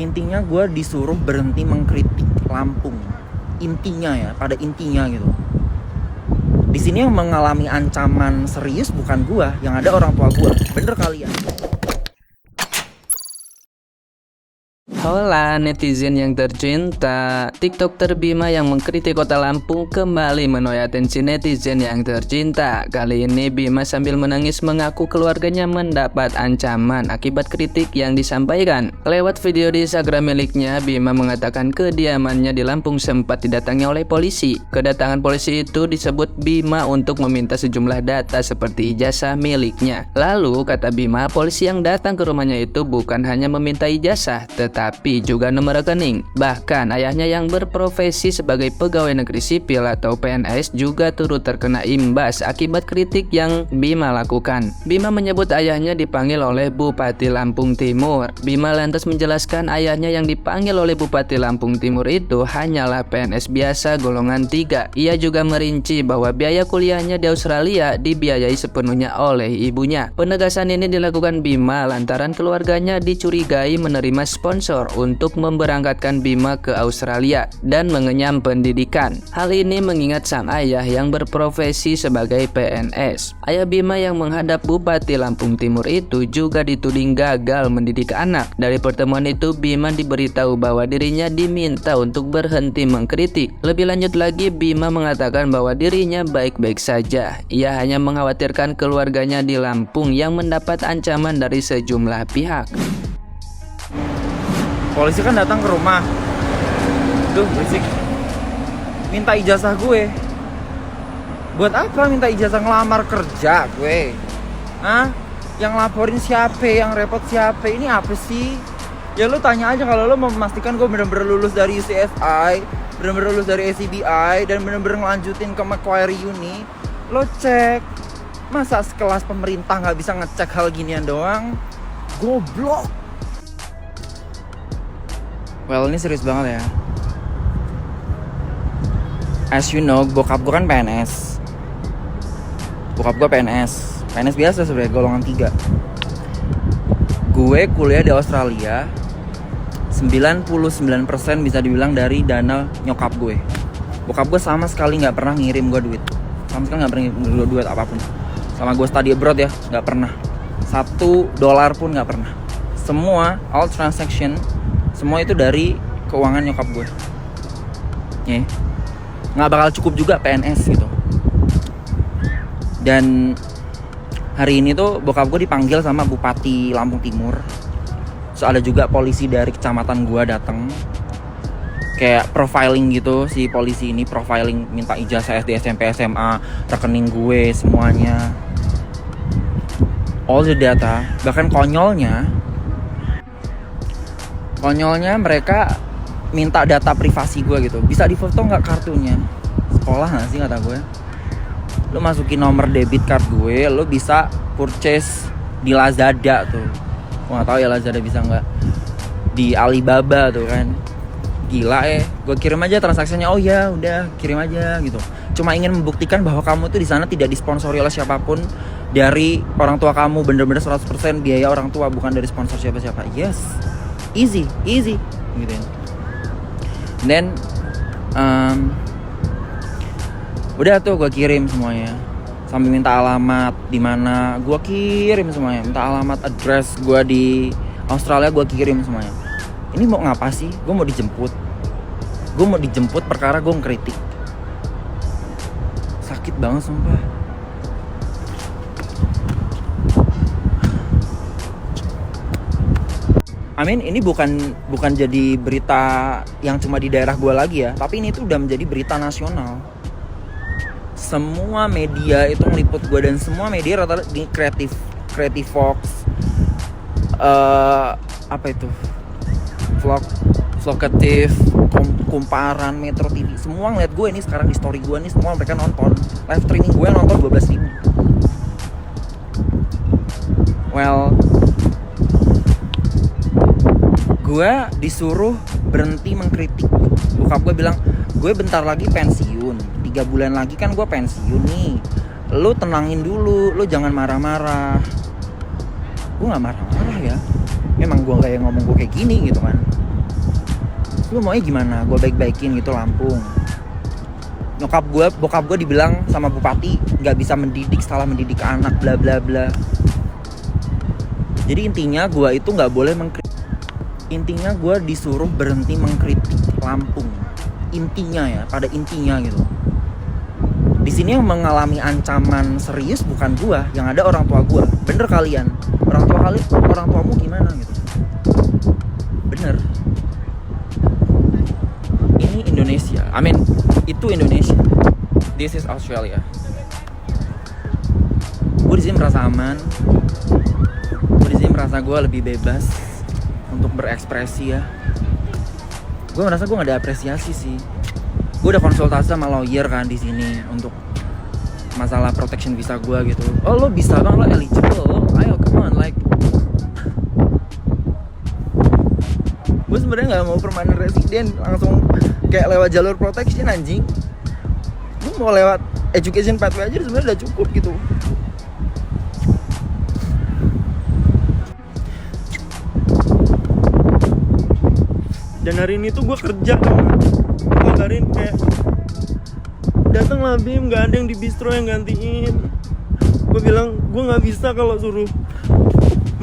Intinya gue disuruh berhenti mengkritik Lampung. Intinya ya, pada intinya gitu. Di sini yang mengalami ancaman serius bukan gue, yang ada orang tua gue. Bener kali ya? Hola netizen yang tercinta, TikToker Bima yang mengkritik kota Lampung kembali menuai atensi netizen yang tercinta. Kali ini Bima sambil menangis mengaku keluarganya mendapat ancaman akibat kritik yang disampaikan. Lewat video di Instagram miliknya, Bima mengatakan kediamannya di Lampung sempat didatangi oleh polisi. Kedatangan polisi itu disebut Bima untuk meminta sejumlah data seperti ijazah miliknya. Lalu kata Bima, polisi yang datang ke rumahnya itu bukan hanya meminta ijazah, tetapi juga nomor rekening. Bahkan ayahnya yang berprofesi sebagai pegawai negeri sipil atau PNS juga turut terkena imbas akibat kritik yang Bima lakukan. Bima menyebut ayahnya dipanggil oleh Bupati Lampung Timur. Bima lantas menjelaskan ayahnya yang dipanggil oleh Bupati Lampung Timur itu hanyalah PNS biasa golongan 3. Ia juga merinci bahwa biaya kuliahnya di Australia dibiayai sepenuhnya oleh ibunya. Penegasan ini dilakukan Bima lantaran keluarganya dicurigai menerima sponsor untuk memberangkatkan Bima ke Australia dan mengenyam pendidikan. Hal ini mengingat sang ayah yang berprofesi sebagai PNS. Ayah Bima yang menghadap Bupati Lampung Timur itu juga dituding gagal mendidik anak. Dari pertemuan itu, Bima diberitahu bahwa dirinya diminta untuk berhenti mengkritik. Lebih lanjut lagi, Bima mengatakan bahwa dirinya baik-baik saja. Ia hanya mengkhawatirkan keluarganya di Lampung yang mendapat ancaman dari sejumlah pihak. Polisi kan datang ke rumah. Duh, berisik. Minta ijazah gue. Buat apa minta ijazah ngelamar kerja gue? Hah? Yang laporin siapa? Yang repot siapa? Ini apa sih? Ya lu tanya aja kalau lu mau memastikan gue bener-bener lulus dari UCSI, bener-bener lulus dari ACBI, dan bener-bener ngelanjutin ke Macquarie Uni. Lo cek. Masa sekelas pemerintah gak bisa ngecek hal ginian doang? Goblok. Well, ini serius banget ya. As you know, bokap gue kan PNS. Bokap gue PNS. PNS biasa sebenarnya, golongan 3. Gue kuliah di Australia 99% bisa dibilang dari dana nyokap gue. Bokap gue sama sekali gak pernah ngirim gue duit. Sama sekali gak pernah ngirim gue duit apapun. Sama gue study abroad ya, gak pernah. $1 pun gak pernah. Semua, all transaction, semua itu dari keuangan nyokap gue. Nggak bakal cukup juga PNS gitu. Dan hari ini tuh bokap gue dipanggil sama Bupati Lampung Timur. So ada juga polisi dari kecamatan gue datang. Kayak profiling gitu, si polisi ini profiling, minta ijazah SD, SMP, SMA, rekening gue semuanya, all the data. Bahkan konyolnya mereka minta data privasi gue gitu. Bisa difoto nggak kartunya? Sekolah nggak sih kata gue? Lo masukin nomor debit card gue, lo bisa purchase di Lazada tuh. Gue nggak tahu ya Lazada bisa nggak. Di Alibaba tuh kan. Gila gue kirim aja transaksinya. Oh ya udah kirim aja gitu. Cuma ingin membuktikan bahwa kamu tuh di sana tidak disponsori oleh siapapun. Dari orang tua kamu, bener-bener 100% biaya orang tua, bukan dari sponsor siapa-siapa. Yes, easy gitu ya. Dan udah tuh gue kirim semuanya, sambil minta alamat di mana, gue kirim semuanya, minta alamat, address gue di Australia, gue kirim semuanya. Ini mau ngapa sih? Gue mau dijemput perkara gue ngkritik. Sakit banget sumpah. Ini bukan jadi berita yang cuma di daerah gue lagi ya, tapi ini tuh udah menjadi berita nasional. Semua media itu ngeliput gue, dan semua media rata-rata di Creative Fox, apa itu, Vlogatif, Kumparan, Metro TV, semua ngeliat gue ini sekarang di story gue nih, semua mereka nonton live streaming gue, nonton 12.000. Well, gue disuruh berhenti mengkritik. Bokap gue bilang, gue bentar lagi pensiun, 3 bulan lagi kan gue pensiun nih, lu tenangin dulu, lu jangan marah-marah. Gue gak marah-marah ya, memang gue kayak ngomong gue kayak gini gitu kan. lu maunya gimana? Gue baik-baikin gitu Lampung. Bokap gue dibilang sama bupati nggak bisa salah mendidik anak, bla bla bla. Jadi intinya gue itu nggak boleh intinya gue disuruh berhenti mengkritik Lampung. Intinya ya, pada intinya gitu. Di sini yang mengalami ancaman serius bukan gue, yang ada orang tua gue. Bener kalian, orang tuamu gimana gitu. Bener. Ini Indonesia. Itu Indonesia. This is Australia. Gue di sini merasa aman. Gue di sini merasa gue lebih bebas untuk berekspresi ya. Gue merasa gue nggak ada apresiasi sih. Gue udah konsultasi sama lawyer kan di sini untuk masalah protection visa gue gitu. Oh lo bisa bang, lo eligible, ayo come on like. Gue sebenarnya nggak mau permanent resident langsung kayak lewat jalur protection anjing. Gue mau lewat education pathway aja sebenarnya udah cukup gitu. Dan hari ini tuh gue kerja ngabarin kayak datang lah Bim, nggak ada yang di bistro yang gantiin. Gue bilang gue nggak bisa kalau suruh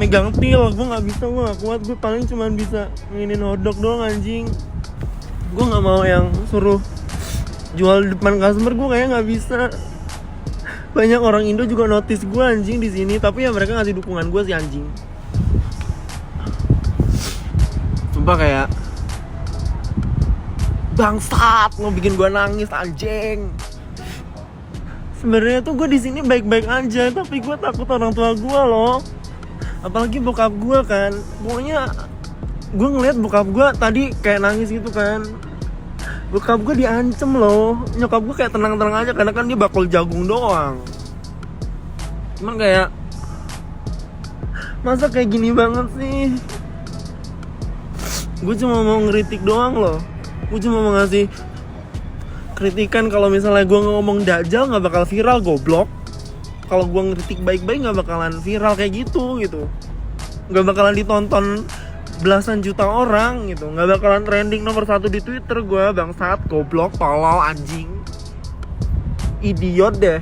megang til, gue nggak bisa, gue nggak kuat, gue paling cuma bisa nginin hotdog doang anjing. Gue nggak mau yang suruh jual depan customer, gue kayaknya nggak bisa. Banyak orang Indo juga notice gue anjing di sini, tapi ya mereka ngasih dukungan gue sih anjing. Sumpah kayak bangsat, mau bikin gue nangis anjing. Sebenarnya tuh gue di sini baik-baik aja, tapi gue takut orang tua gue loh. Apalagi bokap gue kan. Pokoknya gue ngeliat bokap gue tadi kayak nangis gitu kan. Bokap gue diancem loh. Nyokap gue kayak tenang-tenang aja karena kan dia bakul jagung doang. Cuman kayak masa kayak gini banget sih. Gue cuma mau ngeritik doang loh. Gue cuma mau ngasih kritikan kalau misalnya gue ngomong dajal nggak bakal viral, goblok. Kalau gue ngeritik baik-baik nggak bakalan viral kayak gitu. Nggak bakalan ditonton belasan juta orang gitu. Nggak bakalan trending nomor 1 di Twitter gue, bangsat, goblok, tolol, anjing, idiot deh.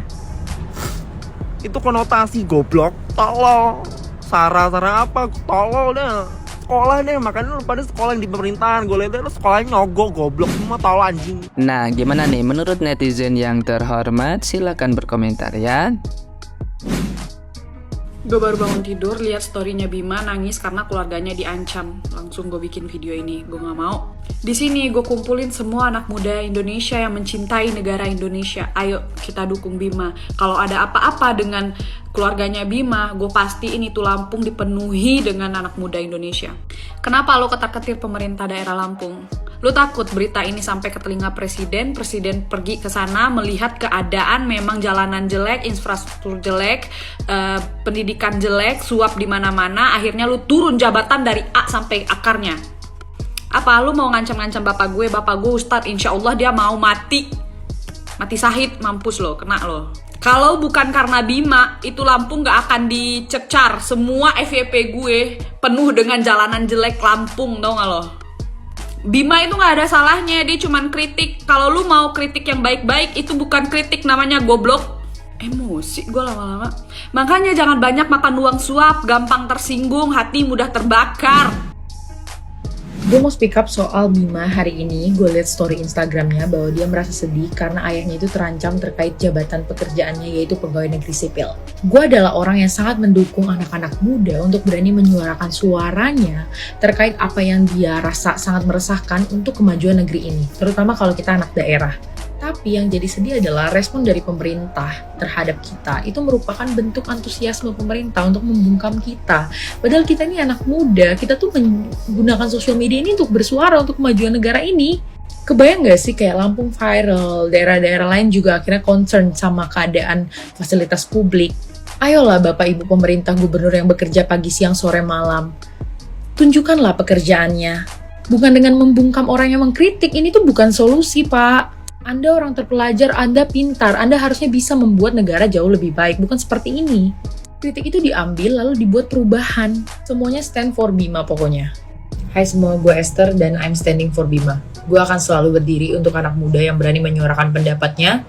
Itu konotasi goblok, tolol, Sarah apa, tolol deh. Sekolah deh, makanya lu pada sekolah yang di pemerintahan. Gue liat lu sekolahnya nyogok, goblok semua, tau anjing. Nah, gimana nih menurut netizen yang terhormat? Silakan berkomentar ya. Gue baru bangun tidur, lihat storynya Bima nangis karena keluarganya diancam. Langsung gue bikin video ini, gue gak mau. Di sini gue kumpulin semua anak muda Indonesia yang mencintai negara Indonesia. Ayo kita dukung Bima. Kalau ada apa-apa dengan keluarganya Bima, gue pastiin itu Lampung dipenuhi dengan anak muda Indonesia. Kenapa lo ketar-ketir pemerintah daerah Lampung? Lo takut berita ini sampai ke telinga presiden pergi ke sana melihat keadaan memang jalanan jelek, infrastruktur jelek, pendidikan jelek, suap di mana-mana, akhirnya lo turun jabatan dari A sampai akarnya. Apa lo mau ngancam-ngancam bapak gue ustadz, insya Allah dia mau mati syahid, mampus lo, kena lo. Kalau bukan karena Bima, itu Lampung gak akan dicecar. Semua FYP gue penuh dengan jalanan jelek Lampung, tau gak lo? Bima itu gak ada salahnya, dia cuman kritik. Kalau lu mau kritik yang baik-baik, itu bukan kritik, namanya goblok. Emosi gue lama-lama. Makanya jangan banyak makan uang suap, gampang tersinggung, hati mudah terbakar. Gue mau speak up soal Bima hari ini. Gue liat story Instagramnya bahwa dia merasa sedih karena ayahnya itu terancam terkait jabatan pekerjaannya, yaitu pegawai negeri sipil. Gue adalah orang yang sangat mendukung anak-anak muda untuk berani menyuarakan suaranya terkait apa yang dia rasa sangat meresahkan untuk kemajuan negeri ini, terutama kalau kita anak daerah. Tapi yang jadi sedih adalah respon dari pemerintah terhadap kita itu merupakan bentuk antusiasme pemerintah untuk membungkam kita. Padahal kita ini anak muda, kita tuh menggunakan sosial media ini untuk bersuara untuk kemajuan negara ini. Kebayang gak sih kayak Lampung viral, daerah-daerah lain juga akhirnya concern sama keadaan fasilitas publik. Ayolah Bapak Ibu pemerintah, gubernur yang bekerja pagi, siang, sore, malam. Tunjukkanlah pekerjaannya. Bukan dengan membungkam orang yang mengkritik, ini tuh bukan solusi Pak. Anda orang terpelajar, Anda pintar, Anda harusnya bisa membuat negara jauh lebih baik, bukan seperti ini. Kritik itu diambil lalu dibuat perubahan. Semuanya stand for Bima pokoknya. Hai semua, gue Esther dan I'm standing for Bima. Gue akan selalu berdiri untuk anak muda yang berani menyuarakan pendapatnya,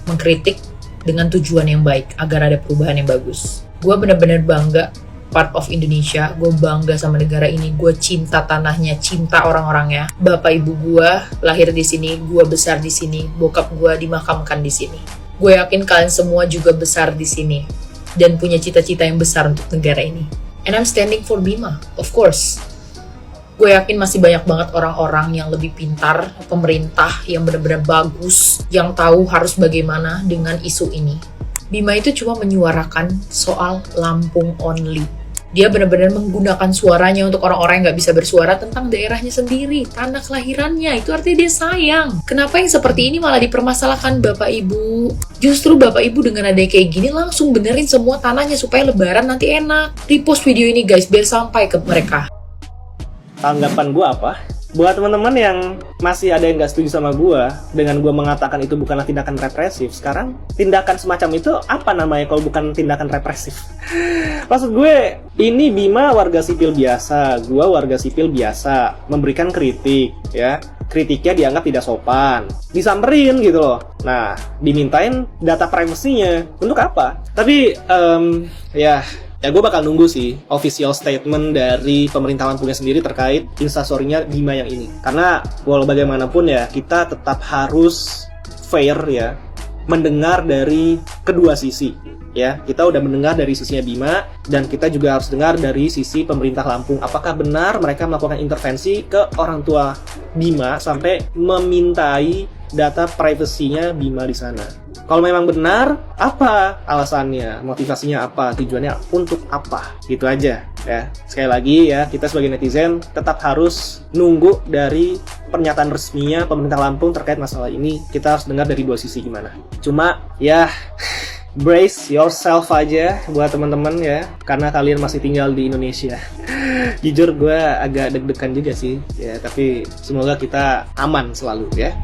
mengkritik dengan tujuan yang baik agar ada perubahan yang bagus. Gue benar-benar bangga part of Indonesia, gue bangga sama negara ini, gue cinta tanahnya, cinta orang-orangnya. Bapak ibu gue lahir di sini, gue besar di sini, bokap gue dimakamkan di sini. Gue yakin kalian semua juga besar di sini dan punya cita-cita yang besar untuk negara ini. And I'm standing for Bima, of course. Gue yakin masih banyak banget orang-orang yang lebih pintar, pemerintah yang benar-benar bagus, yang tahu harus bagaimana dengan isu ini. Bima itu cuma menyuarakan soal Lampung only. Dia benar-benar menggunakan suaranya untuk orang-orang yang gak bisa bersuara tentang daerahnya sendiri, tanah kelahirannya. Itu artinya dia sayang. Kenapa yang seperti ini malah dipermasalahkan Bapak Ibu? Justru Bapak Ibu dengan ada kayak gini langsung benerin semua tanahnya supaya lebaran nanti enak. Repost video ini guys, biar sampai ke mereka. Tanggapan gue apa? Buat teman-teman yang masih ada yang gak setuju sama gue dengan gue mengatakan itu bukanlah tindakan represif, sekarang tindakan semacam itu apa namanya kalau bukan tindakan represif? Maksud gue, ini Bima warga sipil biasa, gue warga sipil biasa, memberikan kritik, ya. Kritiknya dianggap tidak sopan, disamperin gitu loh. Nah, dimintain data privasinya, untuk apa? Tapi, ya gue bakal nunggu sih official statement dari pemerintah Lampungnya sendiri terkait instastory-nya Bima yang ini. Karena walau bagaimanapun ya, kita tetap harus fair ya, mendengar dari kedua sisi. Ya, kita udah mendengar dari sisinya Bima, dan kita juga harus dengar dari sisi pemerintah Lampung. Apakah benar mereka melakukan intervensi ke orang tua Bima sampai memintai data privasinya Bima di sana? Kalau memang benar, apa alasannya, motivasinya apa, tujuannya untuk apa? Gitu aja ya. Sekali lagi ya, kita sebagai netizen tetap harus nunggu dari pernyataan resminya pemerintah Lampung terkait masalah ini. Kita harus dengar dari dua sisi gimana. Cuma ya, brace yourself aja buat teman-teman ya, karena kalian masih tinggal di Indonesia. Jujur gue agak deg-degan juga sih ya, tapi semoga kita aman selalu ya.